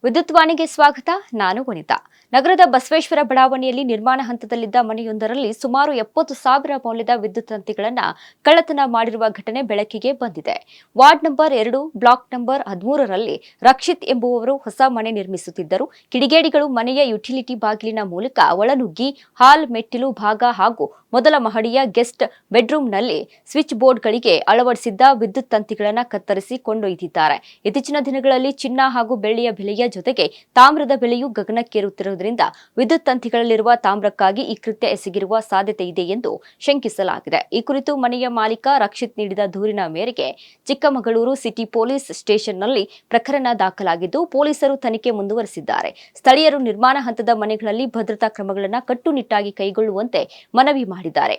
ವಿದ್ಯುತ್ ವಾಣಿಗೆ ಸ್ವಾಗತ. ನಾನು ವನಿತಾ. ನಗರದ ಬಸವೇಶ್ವರ ಬಡಾವಣೆಯಲ್ಲಿ ನಿರ್ಮಾಣ ಹಂತದಲ್ಲಿದ್ದ ಮನೆಯೊಂದರಲ್ಲಿ ಸುಮಾರು 70,000 ಮೌಲ್ಯದ ವಿದ್ಯುತ್ ತಂತಿಗಳನ್ನು ಕಳ್ಳತನ ಮಾಡಿರುವ ಘಟನೆ ಬೆಳಕಿಗೆ ಬಂದಿದೆ. ವಾರ್ಡ್ ನಂಬರ್ 2 ಬ್ಲಾಕ್ ನಂಬರ್ 13ರಲ್ಲಿ ರಕ್ಷಿತ್ ಎಂಬುವವರು ಹೊಸ ಮನೆ ನಿರ್ಮಿಸುತ್ತಿದ್ದರು. ಕಿಡಿಗೇಡಿಗಳು ಮನೆಯ ಯುಟಿಲಿಟಿ ಬಾಗಿಲಿನ ಮೂಲಕ ಒಳನುಗ್ಗಿ ಹಾಲ್, ಮೆಟ್ಟಿಲು ಭಾಗ ಹಾಗೂ ಮೊದಲ ಮಹಡಿಯ ಗೆಸ್ಟ್ ಬೆಡ್ರೂಮ್ನಲ್ಲಿ ಸ್ವಿಚ್ ಬೋರ್ಡ್ಗಳಿಗೆ ಅಳವಡಿಸಿದ್ದ ವಿದ್ಯುತ್ ತಂತಿಗಳನ್ನು ಕತ್ತರಿಸಿ ಕೊಂಡೊಯ್ದಿದ್ದಾರೆ. ಇತ್ತೀಚಿನ ದಿನಗಳಲ್ಲಿ ಚಿನ್ನ ಹಾಗೂ ಬೆಳ್ಳಿಯ ಬೆಲೆಯ ಜೊತೆಗೆ ತಾಮ್ರದ ಬೆಲೆಯೂ ಗಗನಕ್ಕೇರುತ್ತಿರುವುದರಿಂದ ವಿದ್ಯುತ್ ತಂತಿಗಳಲ್ಲಿರುವ ತಾಮ್ರಕ್ಕಾಗಿ ಈ ಕೃತ್ಯ ಎಸಗಿರುವ ಸಾಧ್ಯತೆ ಇದೆ ಎಂದು ಶಂಕಿಸಲಾಗಿದೆ. ಈ ಕುರಿತು ಮನೆಯ ಮಾಲೀಕ ರಕ್ಷಿತ್ ನೀಡಿದ ದೂರಿನ ಮೇರೆಗೆ ಚಿಕ್ಕಮಗಳೂರು ಸಿಟಿ ಪೊಲೀಸ್ ಸ್ಟೇಷನ್ನಲ್ಲಿ ಪ್ರಕರಣ ದಾಖಲಾಗಿದ್ದು ಪೊಲೀಸರು ತನಿಖೆ ಮುಂದುವರೆಸಿದ್ದಾರೆ. ಸ್ಥಳೀಯರು ನಿರ್ಮಾಣ ಹಂತದ ಮನೆಗಳಲ್ಲಿ ಭದ್ರತಾ ಕ್ರಮಗಳನ್ನು ಕಟ್ಟುನಿಟ್ಟಾಗಿ ಕೈಗೊಳ್ಳುವಂತೆ ಮನವಿ ಮಾಡಿದ್ದಾರೆ.